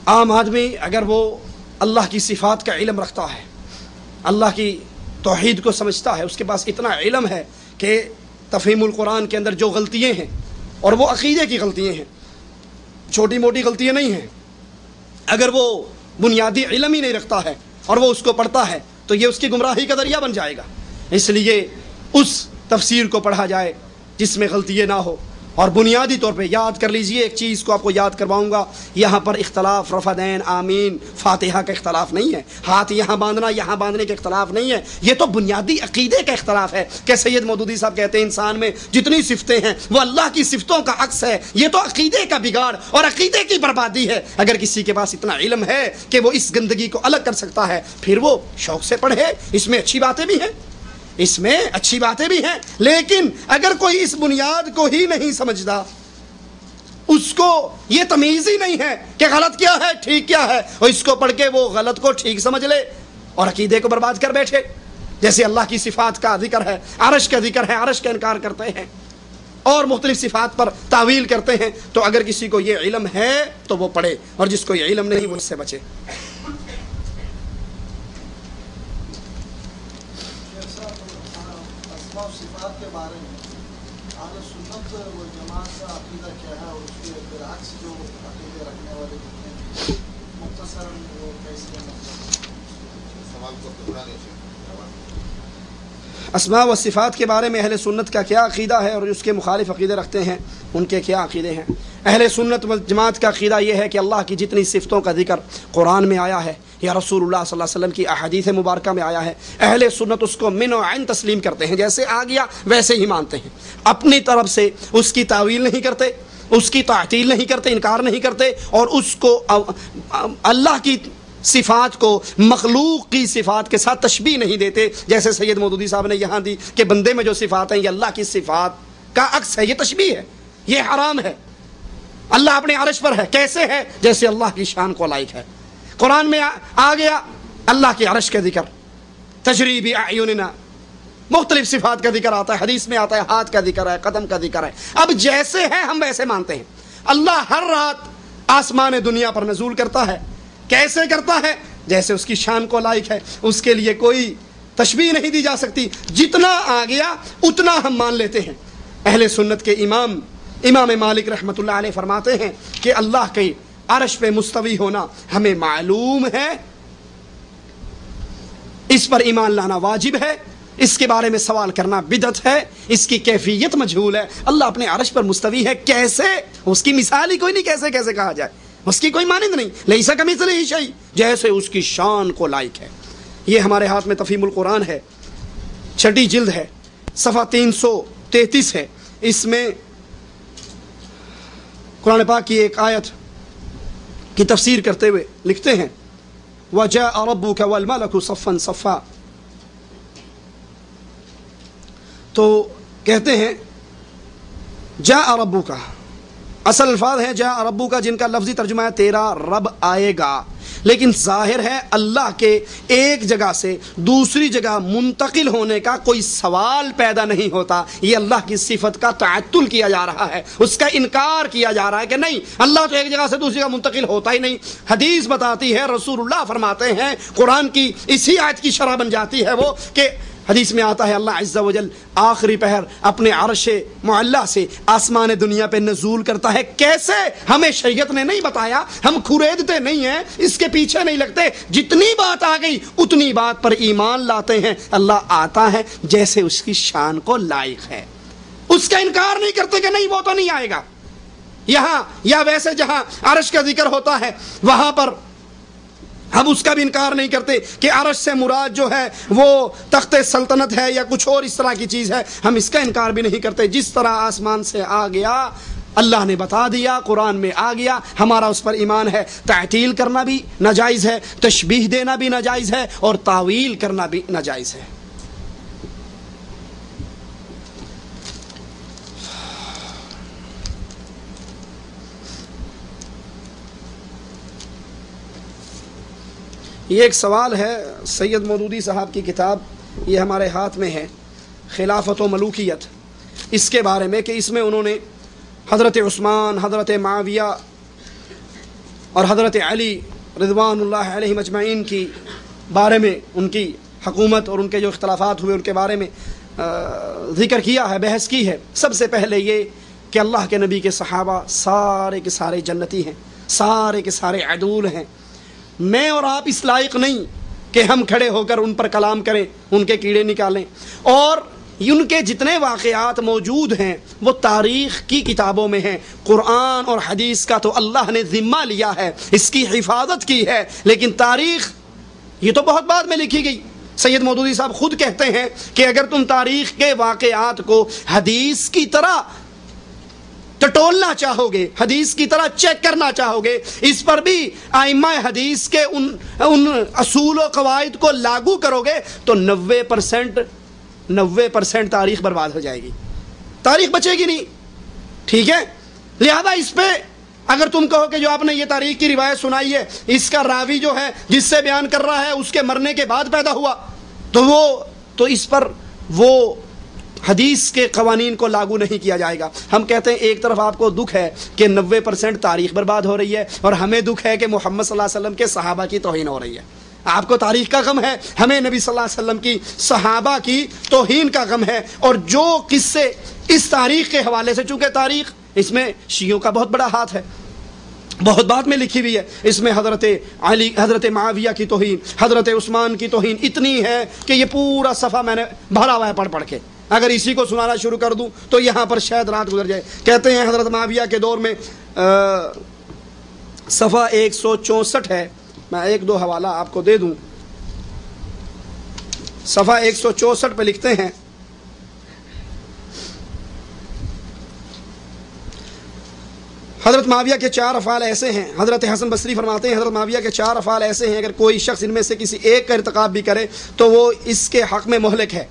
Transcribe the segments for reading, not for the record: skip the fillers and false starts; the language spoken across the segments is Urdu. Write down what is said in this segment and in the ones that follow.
عام آدمی اگر وہ اللہ کی صفات کا علم رکھتا ہے، اللہ کی توحید کو سمجھتا ہے، اس کے پاس اتنا علم ہے کہ تفہیم القرآن کے اندر جو غلطیاں ہیں، اور وہ عقیدے کی غلطیاں ہیں، چھوٹی موٹی غلطیاں نہیں ہیں، اگر وہ بنیادی علم ہی نہیں رکھتا ہے اور وہ اس کو پڑھتا ہے تو یہ اس کی گمراہی کا ذریعہ بن جائے گا۔ اس لیے اس تفسیر کو پڑھا جائے جس میں غلطیاں نہ ہو۔ اور بنیادی طور پہ یاد کر لیجئے، ایک چیز کو آپ کو یاد کرواؤں گا، یہاں پر اختلاف رفعین آمین فاتحہ کا اختلاف نہیں ہے، ہاتھ یہاں باندھنا یہاں باندھنے کا اختلاف نہیں ہے، یہ تو بنیادی عقیدے کا اختلاف ہے کہ سید مودودی صاحب کہتے ہیں انسان میں جتنی صفتیں ہیں وہ اللہ کی صفتوں کا عکس ہے۔ یہ تو عقیدے کا بگاڑ اور عقیدے کی بربادی ہے۔ اگر کسی کے پاس اتنا علم ہے کہ وہ اس گندگی کو الگ کر سکتا ہے، پھر وہ شوق سے پڑھے، اس میں اچھی باتیں بھی ہیں، اس میں اچھی باتیں بھی ہیں، لیکن اگر کوئی اس بنیاد کو ہی نہیں سمجھتا، اس کو یہ تمیز ہی نہیں ہے کہ غلط کیا ہے ٹھیک کیا ہے، اور اس کو پڑھ کے وہ غلط کو ٹھیک سمجھ لے اور عقیدے کو برباد کر بیٹھے، جیسے اللہ کی صفات کا ذکر ہے، عرش کا ذکر ہے، عرش کا انکار کرتے ہیں اور مختلف صفات پر تعویل کرتے ہیں، تو اگر کسی کو یہ علم ہے تو وہ پڑھے، اور جس کو یہ علم نہیں وہ اس سے بچے۔ صفات کے بارے میں اہل سنت و جماعت کا عقیدہ کیا ہے اور اس کے برعکس جو عقیدے رکھنے والے ہیں مختصراً وہ کیسے سوال کو دہرانے سے اسماء و صفات کے بارے میں اہل سنت کا کیا عقیدہ ہے اور اس کے مخالف عقیدے رکھتے ہیں ان کے کیا عقیدے ہیں۔ اہل سنت و جماعت کا عقیدہ یہ ہے کہ اللہ کی جتنی صفتوں کا ذکر قرآن میں آیا ہے یا رسول اللہ صلی اللہ علیہ وسلم کی احادیث مبارکہ میں آیا ہے، اہل سنت اس کو من و عین تسلیم کرتے ہیں، جیسے آ گیا ویسے ہی مانتے ہیں، اپنی طرف سے اس کی تعویل نہیں کرتے، اس کی تعطیل نہیں کرتے، انکار نہیں کرتے، اور اس کو اللہ کی صفات کو مخلوق کی صفات کے ساتھ تشبیہ نہیں دیتے، جیسے سید مودودی صاحب نے یہاں دی کہ بندے میں جو صفات ہیں یہ اللہ کی صفات کا عکس ہے، یہ تشبیہ ہے، یہ حرام ہے۔ اللہ اپنے عرش پر ہے، کیسے ہے؟ جیسے اللہ کی شان کو لائق ہے۔ قرآن میں آ گیا اللہ کے عرش کا ذکر، تجری باعیننا، مختلف صفات کا ذکر آتا ہے، حدیث میں آتا ہے ہاتھ کا ذکر ہے، قدم کا ذکر ہے۔ اب جیسے ہے ہم ویسے مانتے ہیں۔ اللہ ہر رات آسمان دنیا پر نزول کرتا ہے، کیسے کرتا ہے؟ جیسے اس کی شان کو لائق ہے، اس کے لیے کوئی تشبیہ نہیں دی جا سکتی، جتنا آ گیا اتنا ہم مان لیتے ہیں۔ اہل سنت کے امام مالک رحمۃ اللہ علیہ فرماتے ہیں کہ اللہ کے عرش پہ مستوی ہونا ہمیں معلوم ہے، اس پر ایمان لانا واجب ہے، اس کے بارے میں سوال کرنا بدعت ہے، اس کی کیفیت مجہول ہے۔ اللہ اپنے عرش پر مستوی ہے، کیسے؟ اس کی مثال ہی کوئی نہیں، کیسے کیسے کہا جائے، اس کی کوئی مانند نہیں، لیس کمثلہ شیء، جیسے اس کی شان کو لائق ہے۔ یہ ہمارے ہاتھ میں تفہیم القرآن ہے، 6 جلد ہے، صفحہ 333 ہے، اس میں قرآن پاک کی ایک آیت کی تفسیر کرتے ہوئے لکھتے ہیں وَجَاءَ رَبُّكَ وَالْمَلَكُ صَفًّا صَفًّا، تو کہتے ہیں جاء ربک، اصل الفاظ ہے جاء ربک، جن کا لفظی ترجمہ ہے تیرا رب آئے گا، لیکن ظاہر ہے اللہ کے ایک جگہ سے دوسری جگہ منتقل ہونے کا کوئی سوال پیدا نہیں ہوتا، یہ اللہ کی صفت کا تعطل کیا جا رہا ہے، اس کا انکار کیا جا رہا ہے کہ نہیں، اللہ تو ایک جگہ سے دوسری جگہ منتقل ہوتا ہی نہیں۔ حدیث بتاتی ہے، رسول اللہ فرماتے ہیں، قرآن کی اسی آیت کی شرح بن جاتی ہے وہ کہ حدیث میں آتا ہے اللہ عز و جل آخری پہر اپنے عرش معلیٰ سے آسمان دنیا پہ نزول کرتا ہے، کیسے؟ ہمیں شریعت نے نہیں بتایا، ہم کھریدتے نہیں ہیں، اس کے پیچھے نہیں لگتے، جتنی بات آ گئی اتنی بات پر ایمان لاتے ہیں۔ اللہ آتا ہے جیسے اس کی شان کو لائق ہے، اس کا انکار نہیں کرتے کہ نہیں وہ تو نہیں آئے گا یہاں، یا ویسے جہاں عرش کا ذکر ہوتا ہے وہاں پر ہم اس کا بھی انکار نہیں کرتے کہ عرش سے مراد جو ہے وہ تخت سلطنت ہے یا کچھ اور اس طرح کی چیز ہے، ہم اس کا انکار بھی نہیں کرتے۔ جس طرح آسمان سے آ گیا، اللہ نے بتا دیا، قرآن میں آ گیا، ہمارا اس پر ایمان ہے۔ تعطیل کرنا بھی ناجائز ہے، تشبیہ دینا بھی ناجائز ہے، اور تعویل کرنا بھی ناجائز ہے۔ یہ ایک سوال ہے سید مودودی صاحب کی کتاب، یہ ہمارے ہاتھ میں ہے، خلافت و ملوکیت، اس کے بارے میں کہ اس میں انہوں نے حضرت عثمان، حضرت معاویہ اور حضرت علی رضوان اللہ علیہ مجمعین کی بارے میں ان کی حکومت اور ان کے جو اختلافات ہوئے ان کے بارے میں ذکر کیا ہے، بحث کی ہے۔ سب سے پہلے یہ کہ اللہ کے نبی کے صحابہ سارے کے سارے جنتی ہیں، سارے کے سارے عدول ہیں۔ میں اور آپ اس لائق نہیں کہ ہم کھڑے ہو کر ان پر کلام کریں، ان کے کیڑے نکالیں، اور ان کے جتنے واقعات موجود ہیں وہ تاریخ کی کتابوں میں ہیں۔ قرآن اور حدیث کا تو اللہ نے ذمہ لیا ہے، اس کی حفاظت کی ہے، لیکن تاریخ یہ تو بہت بعد میں لکھی گئی۔ سید مودودی صاحب خود کہتے ہیں کہ اگر تم تاریخ کے واقعات کو حدیث کی طرح ٹٹولنا چاہو گے، حدیث کی طرح چیک کرنا چاہو گے، اس پر بھی ائمہ حدیث کے ان اصول و قواعد کو لاگو کرو گے تو 90% تاریخ برباد ہو جائے گی، تاریخ بچے گی نہیں۔ ٹھیک ہے، لہذا اس پہ اگر تم کہو کہ جو آپ نے یہ تاریخ کی روایت سنائی ہے اس کا راوی جو ہے جس سے بیان کر رہا ہے اس کے مرنے کے بعد پیدا ہوا، تو اس پر وہ حدیث کے قوانین کو لاگو نہیں کیا جائے گا۔ ہم کہتے ہیں ایک طرف آپ کو دکھ ہے کہ 90% تاریخ برباد ہو رہی ہے، اور ہمیں دکھ ہے کہ محمد صلی اللہ علیہ وسلم کے صحابہ کی توہین ہو رہی ہے۔ آپ کو تاریخ کا غم ہے، ہمیں نبی صلی اللہ علیہ وسلم کی صحابہ کی توہین کا غم ہے۔ اور جو قصے اس تاریخ کے حوالے سے، چونکہ تاریخ اس میں شیعوں کا بہت بڑا ہاتھ ہے، بہت بعد میں لکھی ہوئی ہے، اس میں حضرت علی، حضرت معاویہ کی توہین، حضرت عثمان کی توہین اتنی ہے کہ یہ پورا صفحہ میں نے بھرا ہوا ہے پڑھ پڑھ کے، اگر اسی کو سنانا شروع کر دوں تو یہاں پر شاید رات گزر جائے۔ کہتے ہیں حضرت معاویہ کے دور میں صفحہ 164 ہے، میں ایک دو حوالہ آپ کو دے دوں۔ صفحہ 164 پہ لکھتے ہیں، حضرت معاویہ کے 4 افعال ایسے ہیں، حضرت حسن بصری فرماتے ہیں حضرت معاویہ کے 4 افعال ایسے ہیں، اگر کوئی شخص ان میں سے کسی ایک کا ارتکاب بھی کرے تو وہ اس کے حق میں مہلک ہے۔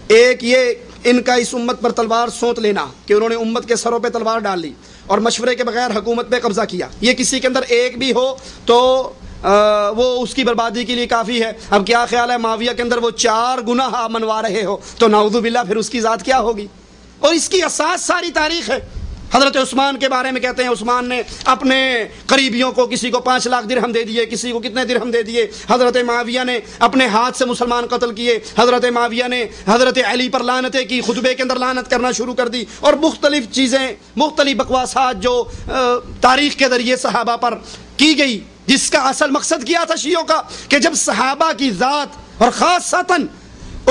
ایک یہ ان کا اس امت پر تلوار سونت لینا، کہ انہوں نے امت کے سروں پہ تلوار ڈال لی اور مشورے کے بغیر حکومت پہ قبضہ کیا، یہ کسی کے اندر ایک بھی ہو تو وہ اس کی بربادی کے لیے کافی ہے۔ اب کیا خیال ہے معاویہ کے اندر وہ 4 گناہ منوا رہے ہو تو نعوذ باللہ پھر اس کی ذات کیا ہوگی؟ اور اس کی اساس ساری تاریخ ہے۔ حضرت عثمان کے بارے میں کہتے ہیں عثمان نے اپنے قریبیوں کو کسی کو 5 لاکھ درہم دے دیے، کسی کو کتنے درہم دے دیے۔ حضرت معاویہ نے اپنے ہاتھ سے مسلمان قتل کیے، حضرت معاویہ نے حضرت علی پر لعنتیں کی، خطبے کے اندر لعنت کرنا شروع کر دی، اور مختلف چیزیں، مختلف بکواسات جو تاریخ کے ذریعے صحابہ پر کی گئی، جس کا اصل مقصد کیا تھا شیعوں کا کہ جب صحابہ کی ذات اور خاصتاً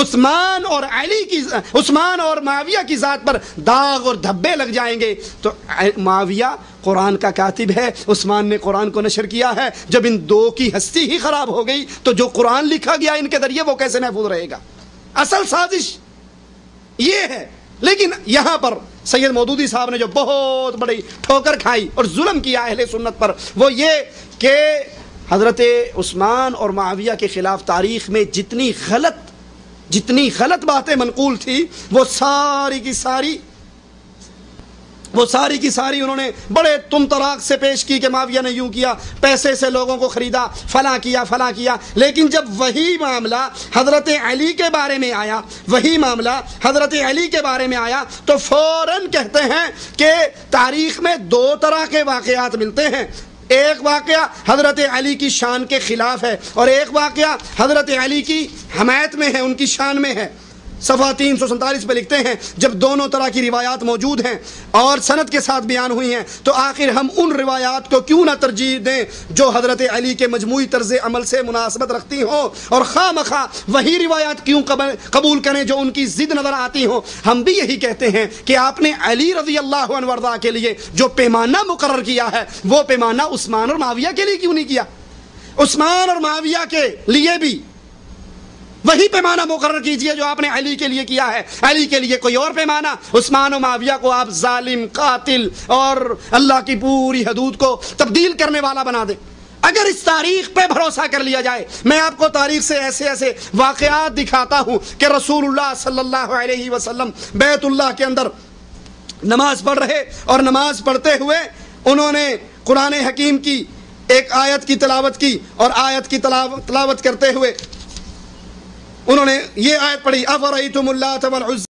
عثمان اور معاویہ کی ذات پر داغ اور دھبے لگ جائیں گے تو معاویہ قرآن کا کاتب ہے، عثمان نے قرآن کو نشر کیا ہے، جب ان دو کی ہستی ہی خراب ہو گئی تو جو قرآن لکھا گیا ان کے ذریعے وہ کیسے محفوظ رہے گا؟ اصل سازش یہ ہے۔ لیکن یہاں پر سید مودودی صاحب نے جو بہت بڑی ٹھوکر کھائی اور ظلم کیا اہل سنت پر وہ یہ کہ حضرت عثمان اور معاویہ کے خلاف تاریخ میں جتنی غلط باتیں منقول تھی وہ ساری کی ساری انہوں نے بڑے تم طراق سے پیش کی کہ معاویہ نے یوں کیا، پیسے سے لوگوں کو خریدا، فلاں کیا۔ لیکن جب وہی معاملہ حضرت علی کے بارے میں آیا تو فوراً کہتے ہیں کہ تاریخ میں 2 طرح کے واقعات ملتے ہیں، ایک واقعہ حضرت علی کی شان کے خلاف ہے اور ایک واقعہ حضرت علی کی حمایت میں ہے، ان کی شان میں ہے۔ صفحہ 347 پہ لکھتے ہیں جب دونوں طرح کی روایات موجود ہیں اور سند کے ساتھ بیان ہوئی ہیں تو آخر ہم ان روایات کو کیوں نہ ترجیح دیں جو حضرت علی کے مجموعی طرز عمل سے مناسبت رکھتی ہوں، اور خواہ مخواہ وہی روایات کیوں قبول کریں جو ان کی ضد نظر آتی ہوں۔ ہم بھی یہی کہتے ہیں کہ آپ نے علی رضی اللہ عنہ وارضا کے لیے جو پیمانہ مقرر کیا ہے وہ پیمانہ عثمان اور معاویہ کے لیے کیوں نہیں کیا؟ عثمان اور معاویہ کے لیے بھی وہی پیمانہ مقرر کیجئے جو آپ نے علی کے لیے کیا ہے، علی کے لیے کوئی اور پیمانہ۔ عثمان و معاویہ کو آپ ظالم، قاتل اور اللہ کی پوری حدود کو تبدیل کرنے والا بنا دیں۔ اگر اس تاریخ پہ بھروسہ کر لیا جائے، میں آپ کو تاریخ سے ایسے واقعات دکھاتا ہوں کہ رسول اللہ صلی اللہ علیہ وسلم بیت اللہ کے اندر نماز پڑھ رہے اور نماز پڑھتے ہوئے انہوں نے قرآن حکیم کی ایک آیت کی تلاوت کی، اور آیت کی تلاوت کرتے ہوئے انہوں نے یہ آیت پڑھی، افرأیتم اللات والعزی